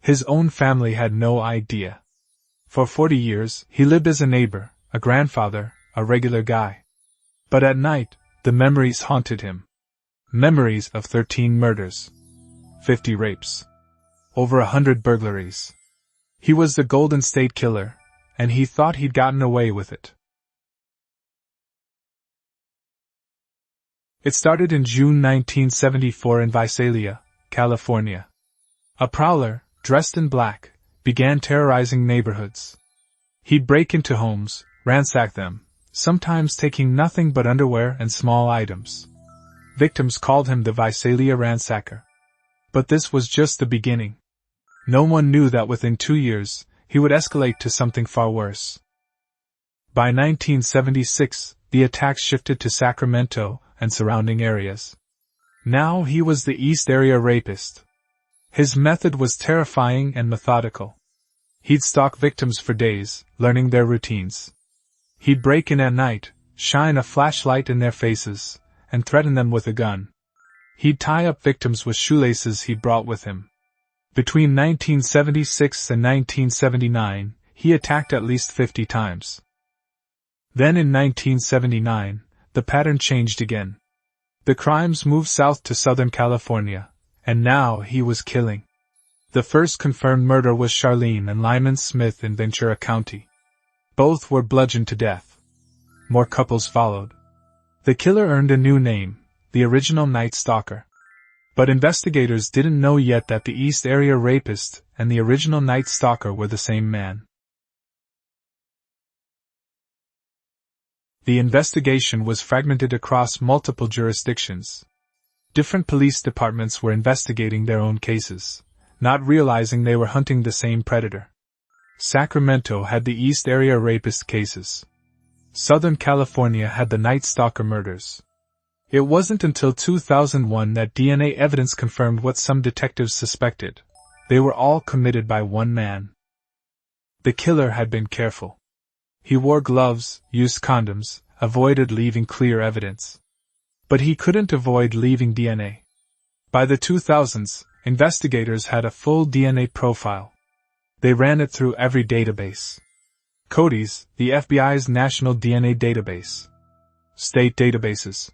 His own family had no idea. For 40 years, he lived as a neighbor, a grandfather, a regular guy. But at night, the memories haunted him. Memories of 13 murders, 50 rapes, over 100 burglaries. He was the Golden State Killer, and he thought he'd gotten away with it. It started in June 1974 in Visalia, California. A prowler, dressed in black, began terrorizing neighborhoods. He'd break into homes, ransack them, sometimes taking nothing but underwear and small items. Victims called him the Visalia Ransacker. But this was just the beginning. No one knew that within 2 years, he would escalate to something far worse. By 1976, the attacks shifted to Sacramento and surrounding areas. Now he was the East Area Rapist. His method was terrifying and methodical. He'd stalk victims for days, learning their routines. He'd break in at night, shine a flashlight in their faces, and threaten them with a gun. He'd tie up victims with shoelaces he'd brought with him. Between 1976 and 1979, he attacked at least 50 times. Then in 1979, the pattern changed again. The crimes moved south to Southern California, and now he was killing. The first confirmed murder was Charlene and Lyman Smith in Ventura County. Both were bludgeoned to death. More couples followed. The killer earned a new name, the original Night Stalker. But investigators didn't know yet that the East Area Rapist and the original Night Stalker were the same man. The investigation was fragmented across multiple jurisdictions. Different police departments were investigating their own cases, not realizing they were hunting the same predator. Sacramento had the East Area Rapist cases. Southern California had the Night Stalker murders. It wasn't until 2001 that DNA evidence confirmed what some detectives suspected. They were all committed by one man. The killer had been careful. He wore gloves, used condoms, avoided leaving clear evidence. But he couldn't avoid leaving DNA. By the 2000s, investigators had a full DNA profile. They ran it through every database. CODIS, the FBI's national DNA database. State databases.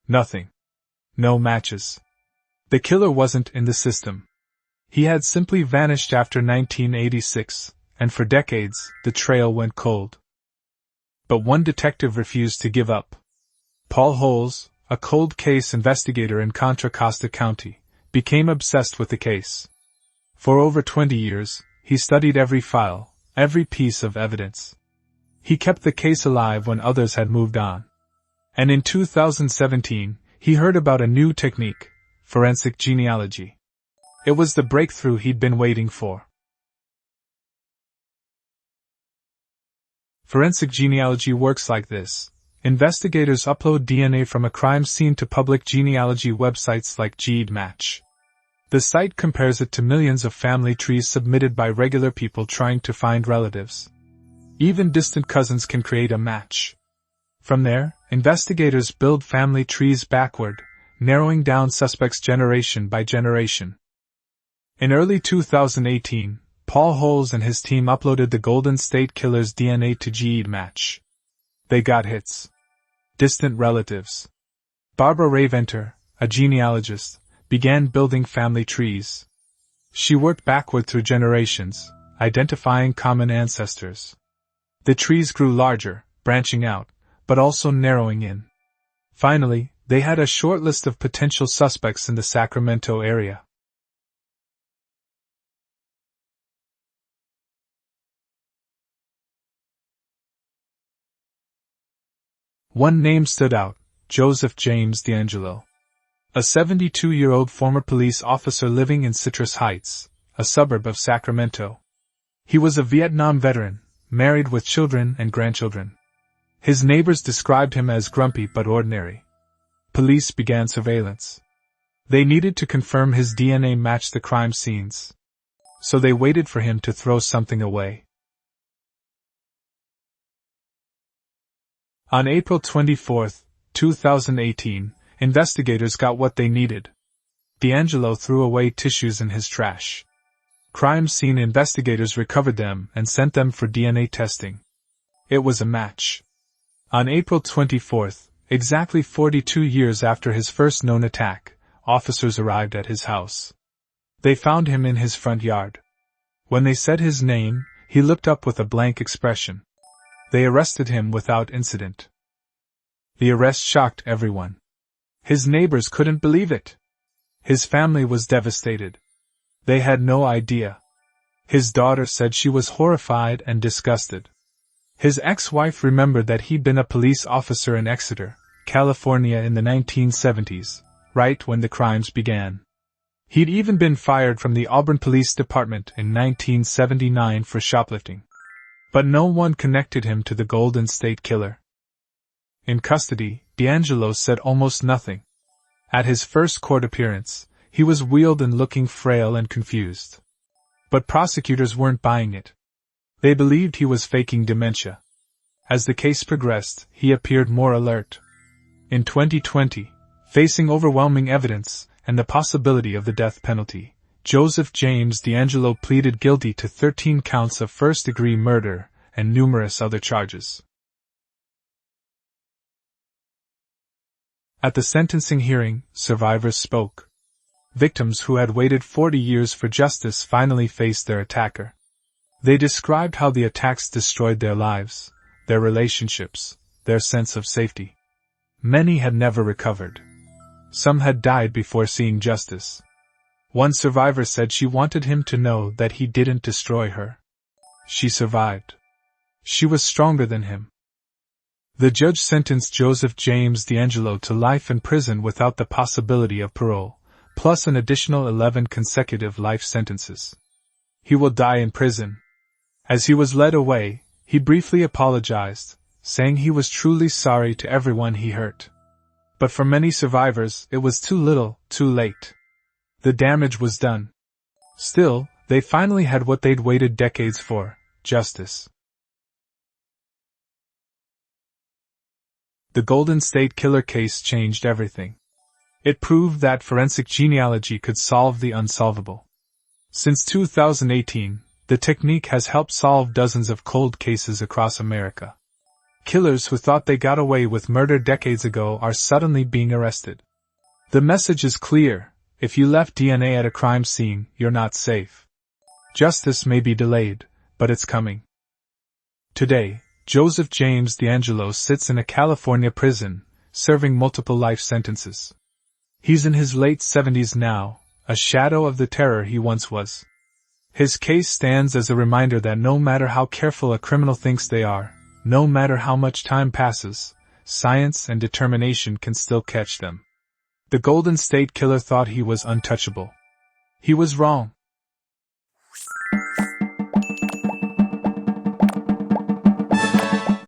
Nothing. No matches. The killer wasn't in the system. He had simply vanished after 1986, and for decades, the trail went cold. But one detective refused to give up. Paul Holes, a cold case investigator in Contra Costa County, became obsessed with the case. For over 20 years, he studied every file, every piece of evidence. He kept the case alive when others had moved on. And in 2017, he heard about a new technique, forensic genealogy. It was the breakthrough he'd been waiting for. Forensic genealogy works like this. Investigators upload DNA from a crime scene to public genealogy websites like GEDmatch. The site compares it to millions of family trees submitted by regular people trying to find relatives. Even distant cousins can create a match. From there, investigators build family trees backward, narrowing down suspects generation by generation. In early 2018, Paul Holes and his team uploaded the Golden State Killer's DNA to GEDmatch. They got hits. Distant relatives. Barbara Raventer, a genealogist, began building family trees. She worked backward through generations, identifying common ancestors. The trees grew larger, branching out, but also narrowing in. Finally, they had a short list of potential suspects in the Sacramento area. One name stood out, Joseph James DeAngelo. A 72-year-old former police officer living in Citrus Heights, a suburb of Sacramento. He was a Vietnam veteran, married with children and grandchildren. His neighbors described him as grumpy but ordinary. Police began surveillance. They needed to confirm his DNA matched the crime scenes. So they waited for him to throw something away. On April 24, 2018, investigators got what they needed. DeAngelo threw away tissues in his trash. Crime scene investigators recovered them and sent them for DNA testing. It was a match. On April 24th, exactly 42 years after his first known attack, officers arrived at his house. They found him in his front yard. When they said his name, he looked up with a blank expression. They arrested him without incident. The arrest shocked everyone. His neighbors couldn't believe it. His family was devastated. They had no idea. His daughter said she was horrified and disgusted. His ex-wife remembered that he'd been a police officer in Exeter, California in the 1970s, right when the crimes began. He'd even been fired from the Auburn Police Department in 1979 for shoplifting. But no one connected him to the Golden State Killer. In custody, DeAngelo said almost nothing. At his first court appearance, he was wheeled and looking frail and confused. But prosecutors weren't buying it. They believed he was faking dementia. As the case progressed, he appeared more alert. In 2020, facing overwhelming evidence and the possibility of the death penalty, Joseph James DeAngelo pleaded guilty to 13 counts of first-degree murder and numerous other charges. At the sentencing hearing, survivors spoke. Victims who had waited 40 years for justice finally faced their attacker. They described how the attacks destroyed their lives, their relationships, their sense of safety. Many had never recovered. Some had died before seeing justice. One survivor said she wanted him to know that he didn't destroy her. She survived. She was stronger than him. The judge sentenced Joseph James DeAngelo to life in prison without the possibility of parole, plus an additional 11 consecutive life sentences. He will die in prison. As he was led away, he briefly apologized, saying he was truly sorry to everyone he hurt. But for many survivors, it was too little, too late. The damage was done. Still, they finally had what they'd waited decades for: justice. The Golden State Killer case changed everything. It proved that forensic genealogy could solve the unsolvable. Since 2018, the technique has helped solve dozens of cold cases across America. Killers who thought they got away with murder decades ago are suddenly being arrested. The message is clear: if you left DNA at a crime scene, you're not safe. Justice may be delayed, but it's coming. Today, Joseph James DeAngelo sits in a California prison, serving multiple life sentences. He's in his late 70s now, a shadow of the terror he once was. His case stands as a reminder that no matter how careful a criminal thinks they are, no matter how much time passes, science and determination can still catch them. The Golden State Killer thought he was untouchable. He was wrong.